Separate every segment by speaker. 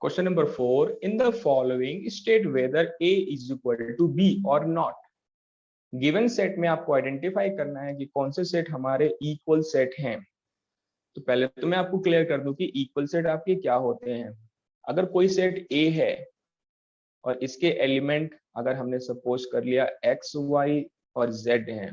Speaker 1: Question number 4, in the following state whether A is equal to B और not. Given set में आपको identify करना है कि कौन से सेट हमारे इक्वल सेट हैं। तो पहले तो मैं आपको क्लियर कर दूं कि इक्वल सेट आपके क्या होते हैं। अगर कोई सेट ए है और इसके एलिमेंट अगर हमने सपोज कर लिया एक्स वाई और जेड हैं,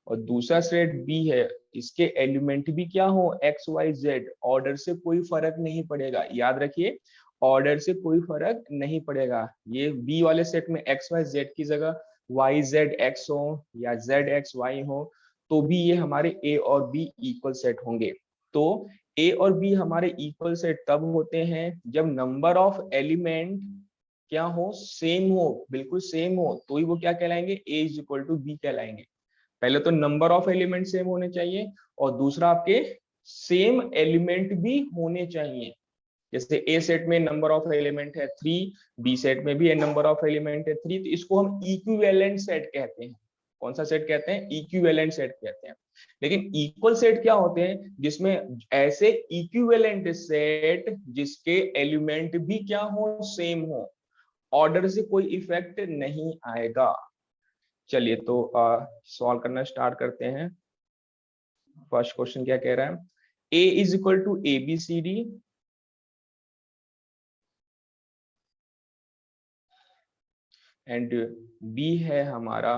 Speaker 1: और दूसरा सेट बी है, इसके एलिमेंट भी क्या हो एक्स वाई जेड, ऑर्डर से कोई फर्क नहीं पड़ेगा। याद रखिए, ऑर्डर से कोई फर्क नहीं पड़ेगा। ये बी वाले सेट में एक्स वाई जेड की जगह वाई जेड एक्स हो या जेड एक्स वाई हो, तो भी ये हमारे ए और बी इक्वल सेट होंगे। तो ए और बी हमारे इक्वल सेट तब होते हैं जब नंबर ऑफ एलिमेंट क्या हो, सेम हो, बिल्कुल सेम हो, तो ही वो क्या कहलाएंगे, ए इज इक्वल टू बी कहलाएंगे। पहले तो नंबर ऑफ एलिमेंट सेम होने चाहिए, और दूसरा आपके सेम एलिमेंट भी होने चाहिए। जैसे ए सेट में नंबर ऑफ एलिमेंट है 3, बी सेट में भी नंबर ऑफ एलिमेंट है 3, तो इसको हम इक्विवेलेंट सेट कहते हैं। कौन सा सेट कहते हैं, इक्विवेलेंट सेट कहते हैं। लेकिन इक्वल सेट क्या होते हैं, जिसमें ऐसे इक्विवेलेंट सेट जिसके एलिमेंट भी क्या हो, सेम हो, ऑर्डर से कोई इफेक्ट नहीं आएगा। चलिए तो सॉल्व करना स्टार्ट करते हैं। फर्स्ट क्वेश्चन क्या कह रहा है, A is equal to A B C D and B है हमारा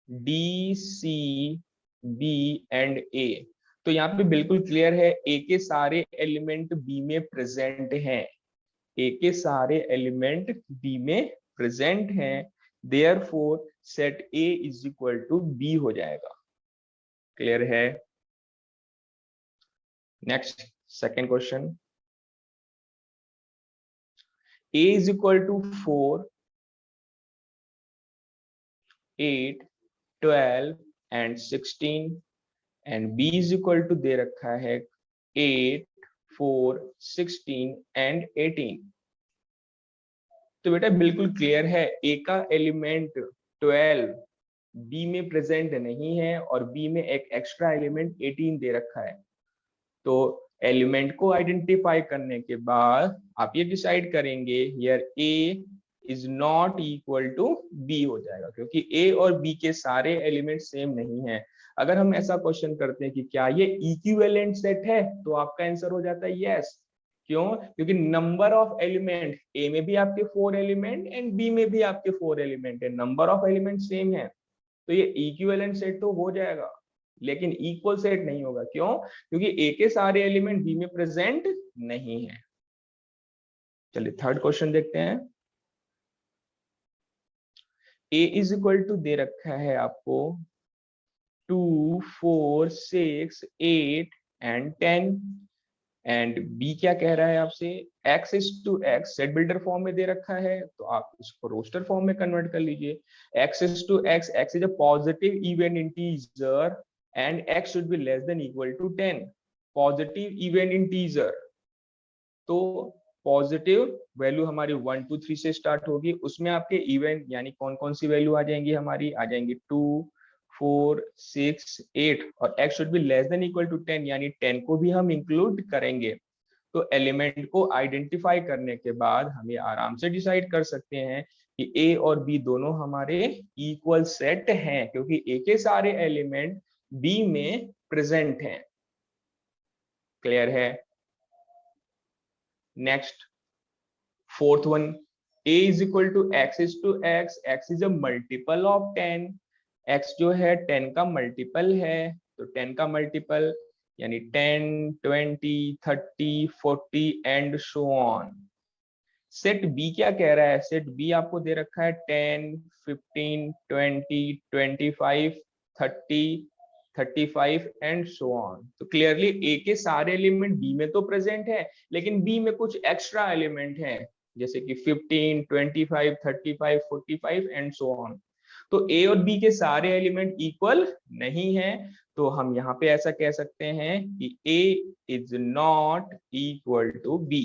Speaker 1: D C B and A. तो यहाँ पे बिल्कुल क्लियर है, ए के सारे एलिमेंट बी में प्रेजेंट हैं, ए के सारे एलिमेंट बी में प्रेजेंट हैं, therefore set A is equal to B हो जाएगा। क्लियर है। Next second question, A is equal to 4, 8, 12 and 16 and B is equal to दे रखा है 8, 4, 16 एंड 18। तो बेटा बिल्कुल क्लियर है, ए का एलिमेंट 12 बी में प्रेजेंट नहीं है और बी में एक एक्स्ट्रा एलिमेंट 18 दे रखा है। तो एलिमेंट को आइडेंटिफाई करने के बाद आप ये डिसाइड करेंगे here A is not equal to B हो जाएगा, क्योंकि ए और बी के सारे एलिमेंट सेम नहीं है। अगर हम ऐसा क्वेश्चन करते हैं कि क्या ये इक्विवेलेंट सेट है, तो आपका आंसर हो जाता है यस। क्यों, क्योंकि नंबर ऑफ एलिमेंट ए में भी आपके 4 एलिमेंट एंड बी में भी आपके 4 एलिमेंट है, नंबर ऑफ एलिमेंट सेम है, तो ये इक्विवेलेंट सेट तो हो जाएगा, लेकिन इक्वल सेट नहीं होगा। क्यों, क्योंकि ए के सारे एलिमेंट बी में प्रेजेंट नहीं है। चलिए थर्ड क्वेश्चन देखते हैं। ए इज इक्वल टू दे रखा है आपको 2, 4, 6, 8 एंड 10 एंड बी क्या कह रहा है आपसे, x is to x set builder form में दे रखा है, तो आप इसको रोस्टर फॉर्म में कन्वर्ट कर लीजिए। x is to x, x is a positive even integer and x should be less than equal to 10, positive even integer. तो पॉजिटिव वैल्यू हमारी 1, 2, 3 से स्टार्ट होगी, उसमें आपके इवन यानी कौन कौन सी वैल्यू आ जाएंगी, हमारी आ जाएंगी 2, 4, 6, 8 और x should be less than equal to 10 यानी 10 को भी हम इंक्लूड करेंगे। तो एलिमेंट को आइडेंटिफाई करने के बाद हम ये आराम से डिसाइड कर सकते हैं कि ए और बी दोनों हमारे इक्वल सेट हैं, क्योंकि ए के सारे एलिमेंट बी में प्रेजेंट हैं। क्लियर है। Next fourth one, a is equal to x is to x, x is a multiple of 10, x जो है 10 का मल्टीपल है, तो 10 का मल्टीपल यानी 10, 20, 30, 40 and so on. Set B क्या कह रहा है, सेट बी आपको दे रखा है 10, 15, 20, 25, 30, 35 एंड सो ऑन। तो क्लियरली ए के सारे एलिमेंट बी में तो प्रेजेंट है, लेकिन बी में कुछ एक्स्ट्रा एलिमेंट है, जैसे कि 15, 25, 35, 45 एंड सो ऑन। तो ए और बी के सारे एलिमेंट इक्वल नहीं है, तो हम यहाँ पे ऐसा कह सकते हैं कि A is not equal to B.